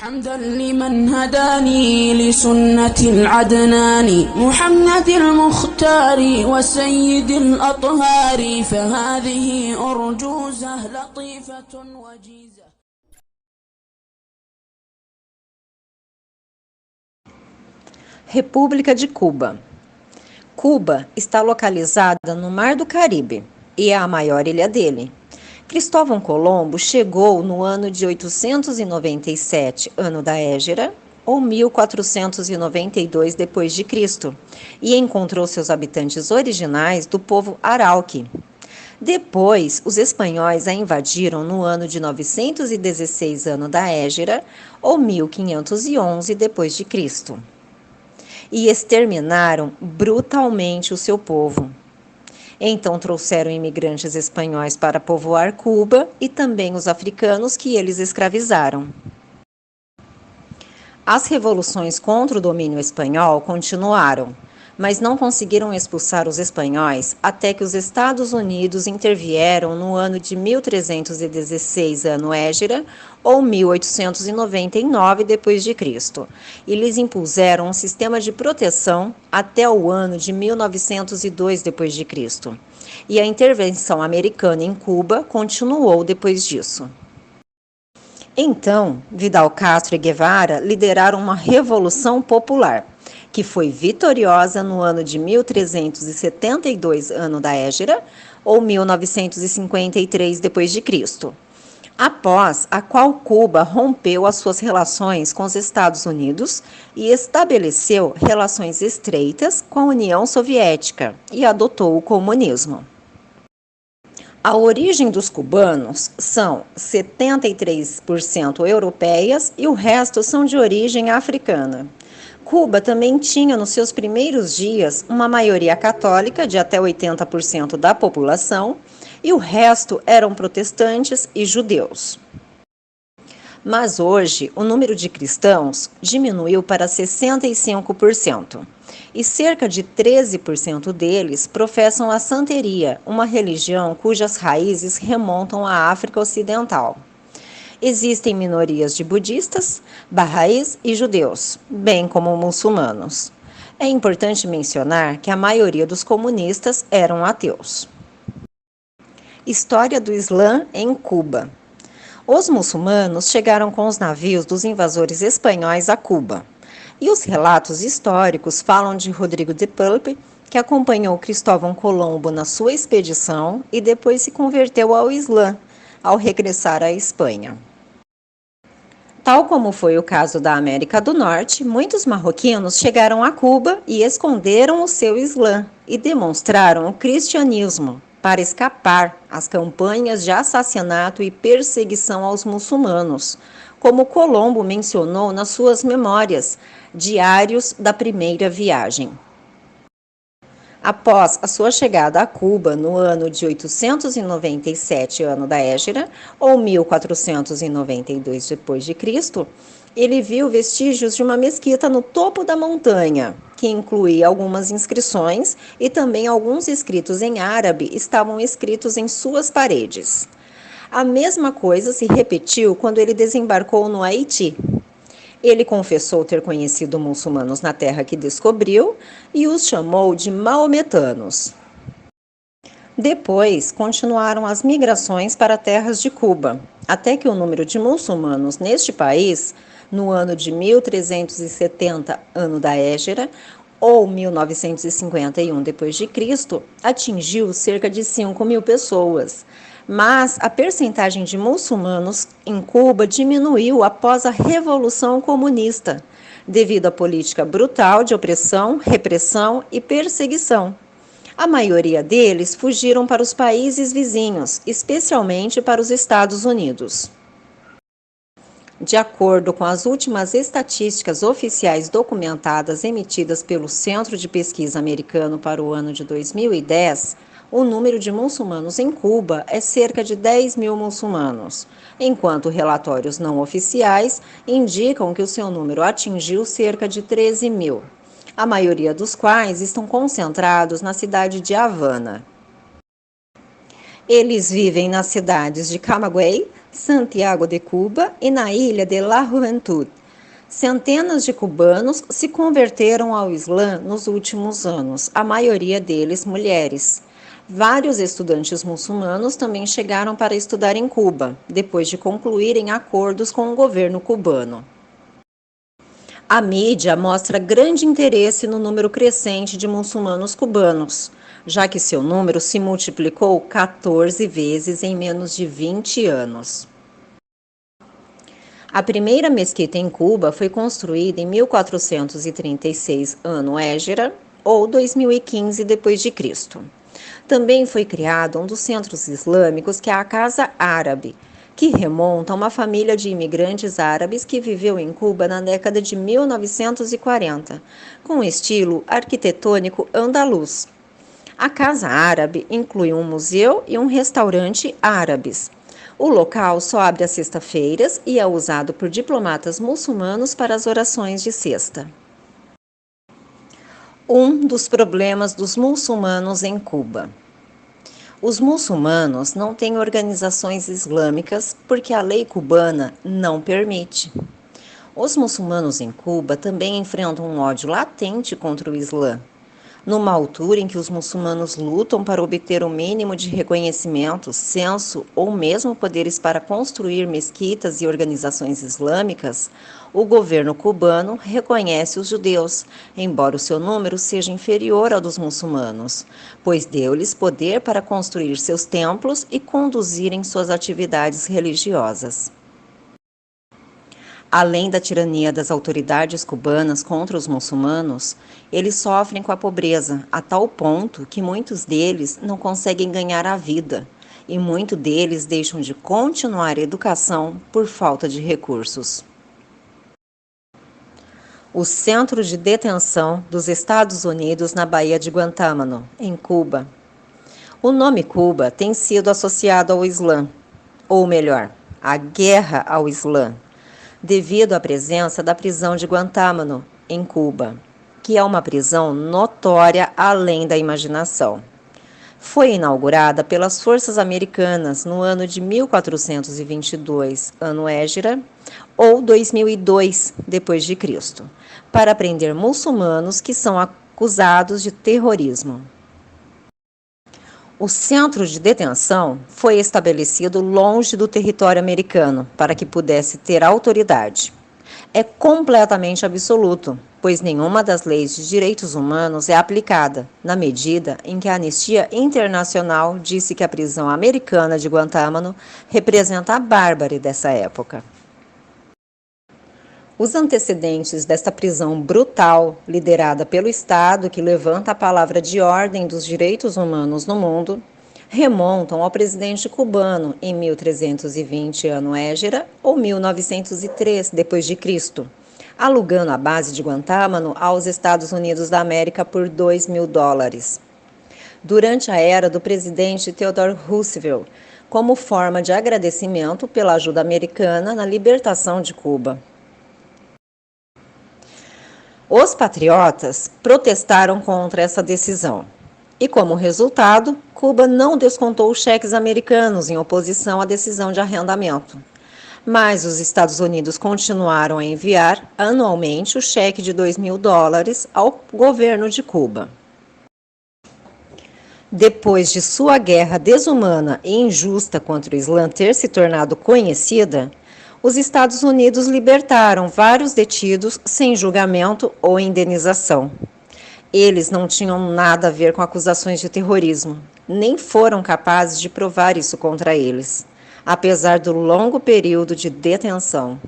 حمدا لمن هداني لسنة العدنان محمد المختار وسيد الأطهار فهذه أرجوزة لطيفة وجيزة. República de Cuba. Cuba está localizada no Mar do Caribe e é a maior ilha dele. Cristóvão Colombo chegou no ano de 897, ano da Égira, ou 1492 depois de Cristo, e encontrou seus habitantes originais do povo Arauque. Depois, os espanhóis a invadiram no ano de 916, ano da Égira, ou 1511 depois de Cristo, e exterminaram brutalmente o seu povo. Então trouxeram imigrantes espanhóis para povoar Cuba e também os africanos que eles escravizaram. As revoluções contra o domínio espanhol continuaram, mas não conseguiram expulsar os espanhóis até que os Estados Unidos intervieram no ano de 1316, ano Égira, ou 1899 depois de Cristo, e lhes impuseram um sistema de proteção até o ano de 1902 depois de Cristo. E a intervenção americana em Cuba continuou depois disso. Então, Vidal Castro e Guevara lideraram uma revolução popular, que foi vitoriosa no ano de 1372, ano da Égira, ou 1953 depois de Cristo, após a qual Cuba rompeu as suas relações com os Estados Unidos e estabeleceu relações estreitas com a União Soviética e adotou o comunismo. A origem dos cubanos são 73% europeias e o resto são de origem africana. Cuba também tinha nos seus primeiros dias uma maioria católica de até 80% da população e o resto eram protestantes e judeus. Mas hoje o número de cristãos diminuiu para 65%. E cerca de 13% deles professam a santeria, uma religião cujas raízes remontam à África Ocidental. Existem minorias de budistas, bahá'ís e judeus, bem como muçulmanos. É importante mencionar que a maioria dos comunistas eram ateus. História do Islã em Cuba. Os muçulmanos chegaram com os navios dos invasores espanhóis a Cuba. E os relatos históricos falam de Rodrigo de Pulpe, que acompanhou Cristóvão Colombo na sua expedição e depois se converteu ao Islã, ao regressar à Espanha. Tal como foi o caso da América do Norte, muitos marroquinos chegaram a Cuba e esconderam o seu Islã e demonstraram o cristianismo para escapar às campanhas de assassinato e perseguição aos muçulmanos, como Colombo mencionou nas suas memórias, Diários da Primeira Viagem. Após a sua chegada a Cuba no ano de 897, ano da Égira, ou 1492 depois de Cristo, ele viu vestígios de uma mesquita no topo da montanha, que incluía algumas inscrições e também alguns escritos em árabe estavam escritos em suas paredes. A mesma coisa se repetiu quando ele desembarcou no Haiti. Ele confessou ter conhecido muçulmanos na terra que descobriu e os chamou de maometanos. Depois, continuaram as migrações para terras de Cuba, até que o número de muçulmanos neste país, no ano de 1370, ano da Égira, ou 1951 depois de Cristo, atingiu cerca de 5.000 pessoas. Mas a percentagem de muçulmanos em Cuba diminuiu após a Revolução Comunista, devido à política brutal de opressão, repressão e perseguição. A maioria deles fugiram para os países vizinhos, especialmente para os Estados Unidos. De acordo com as últimas estatísticas oficiais documentadas emitidas pelo Centro de Pesquisa Americano para o ano de 2010, o número de muçulmanos em Cuba é cerca de 10.000 muçulmanos, enquanto relatórios não oficiais indicam que o seu número atingiu cerca de 13.000, a maioria dos quais estão concentrados na cidade de Havana. Eles vivem nas cidades de Camagüey, Santiago de Cuba e na ilha de La Juventud. Centenas de cubanos se converteram ao Islã nos últimos anos, a maioria deles mulheres. Vários estudantes muçulmanos também chegaram para estudar em Cuba, depois de concluírem acordos com o governo cubano. A mídia mostra grande interesse no número crescente de muçulmanos cubanos, já que seu número se multiplicou 14 vezes em menos de 20 anos. A primeira mesquita em Cuba foi construída em 1436 ano Égira, ou 2015 d.C. Também foi criado um dos centros islâmicos, que é a Casa Árabe, que remonta a uma família de imigrantes árabes que viveu em Cuba na década de 1940, com estilo arquitetônico andaluz. A Casa Árabe inclui um museu e um restaurante árabes. O local só abre às sextas-feiras e é usado por diplomatas muçulmanos para as orações de sexta. Um dos problemas dos muçulmanos em Cuba. Os muçulmanos não têm organizações islâmicas porque a lei cubana não permite. Os muçulmanos em Cuba também enfrentam um ódio latente contra o Islã. Numa altura em que os muçulmanos lutam para obter o mínimo de reconhecimento, censo ou mesmo poderes para construir mesquitas e organizações islâmicas, o governo cubano reconhece os judeus, embora o seu número seja inferior ao dos muçulmanos, pois deu-lhes poder para construir seus templos e conduzirem suas atividades religiosas. Além da tirania das autoridades cubanas contra os muçulmanos, eles sofrem com a pobreza, a tal ponto que muitos deles não conseguem ganhar a vida, e muitos deles deixam de continuar a educação por falta de recursos. O Centro de Detenção dos Estados Unidos na Baía de Guantánamo, em Cuba. O nome Cuba tem sido associado ao Islã, ou melhor, à guerra ao Islã, devido à presença da prisão de Guantánamo, em Cuba, que é uma prisão notória além da imaginação. Foi inaugurada pelas forças americanas no ano de 1422, ano Égira, ou 2002 d.C., para prender muçulmanos que são acusados de terrorismo. O centro de detenção foi estabelecido longe do território americano para que pudesse ter autoridade. É completamente absoluto, pois nenhuma das leis de direitos humanos é aplicada, na medida em que a Anistia Internacional disse que a prisão americana de Guantánamo representa a bárbare dessa época. Os antecedentes desta prisão brutal, liderada pelo Estado que levanta a palavra de ordem dos direitos humanos no mundo, remontam ao presidente cubano em 1320 ano Égira ou 1903 d.C., alugando a base de Guantánamo aos Estados Unidos da América por $2.000. Durante a era do presidente Theodore Roosevelt, como forma de agradecimento pela ajuda americana na libertação de Cuba. Os patriotas protestaram contra essa decisão e, como resultado, Cuba não descontou os cheques americanos em oposição à decisão de arrendamento. Mas os Estados Unidos continuaram a enviar anualmente o cheque de $2.000 ao governo de Cuba. Depois de sua guerra desumana e injusta contra o Islã ter se tornado conhecida, os Estados Unidos libertaram vários detidos sem julgamento ou indenização. Eles não tinham nada a ver com acusações de terrorismo, nem foram capazes de provar isso contra eles, apesar do longo período de detenção.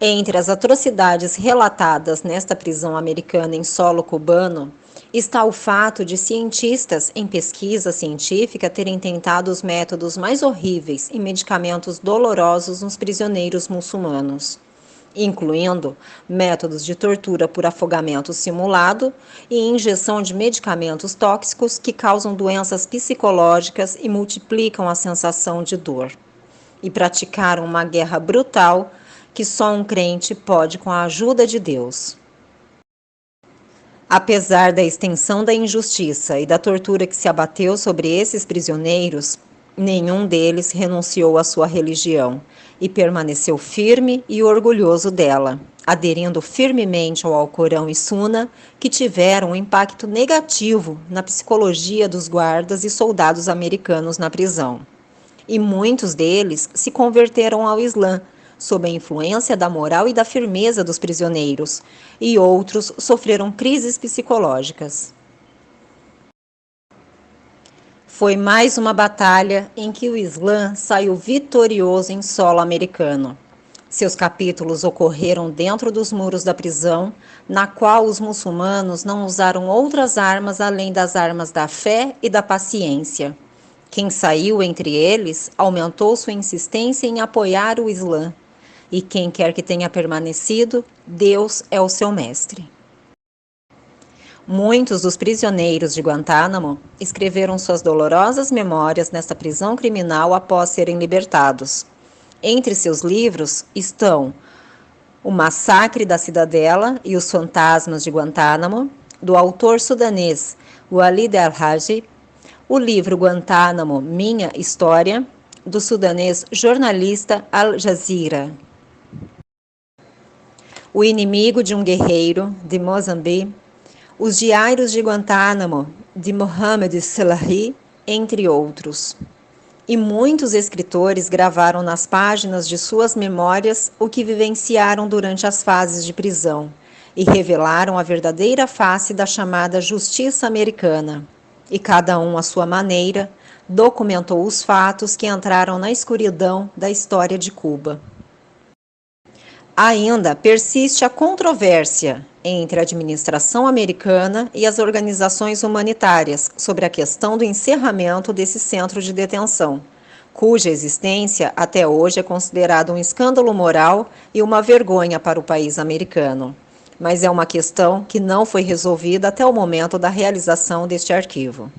Entre as atrocidades relatadas nesta prisão americana em solo cubano, está o fato de cientistas em pesquisa científica terem tentado os métodos mais horríveis e medicamentos dolorosos nos prisioneiros muçulmanos, incluindo métodos de tortura por afogamento simulado e injeção de medicamentos tóxicos que causam doenças psicológicas e multiplicam a sensação de dor. E praticaram uma guerra brutal que só um crente pode com a ajuda de Deus. Apesar da extensão da injustiça e da tortura que se abateu sobre esses prisioneiros, Nenhum deles renunciou à sua religião e permaneceu firme e orgulhoso dela, aderindo firmemente ao Alcorão e Suna, que tiveram um impacto negativo na psicologia dos guardas e soldados americanos na prisão. E muitos deles se converteram ao Islã, sob a influência da moral e da firmeza dos prisioneiros, e outros sofreram crises psicológicas. Foi mais uma batalha em que o Islã saiu vitorioso em solo americano. Seus capítulos ocorreram dentro dos muros da prisão, na qual os muçulmanos não usaram outras armas além das armas da fé e da paciência. Quem saiu entre eles aumentou sua insistência em apoiar o Islã. E quem quer que tenha permanecido, Deus é o seu mestre. Muitos dos prisioneiros de Guantánamo escreveram suas dolorosas memórias nesta prisão criminal após serem libertados. Entre seus livros estão O Massacre da Cidadela e os Fantasmas de Guantánamo, do autor sudanês Walid al-Haji, o livro Guantánamo, Minha História, do sudanês jornalista Al Jazeera. O Inimigo de um Guerreiro, de Moçambique, Os Diários de Guantánamo, de Mohamed Selahi, entre outros. E muitos escritores gravaram nas páginas de suas memórias o que vivenciaram durante as fases de prisão e revelaram a verdadeira face da chamada justiça americana. E cada um, à sua maneira, documentou os fatos que entraram na escuridão da história de Cuba. Ainda persiste a controvérsia entre a administração americana e as organizações humanitárias sobre a questão do encerramento desse centro de detenção, cuja existência até hoje é considerada um escândalo moral e uma vergonha para o país americano. Mas é uma questão que não foi resolvida até o momento da realização deste arquivo.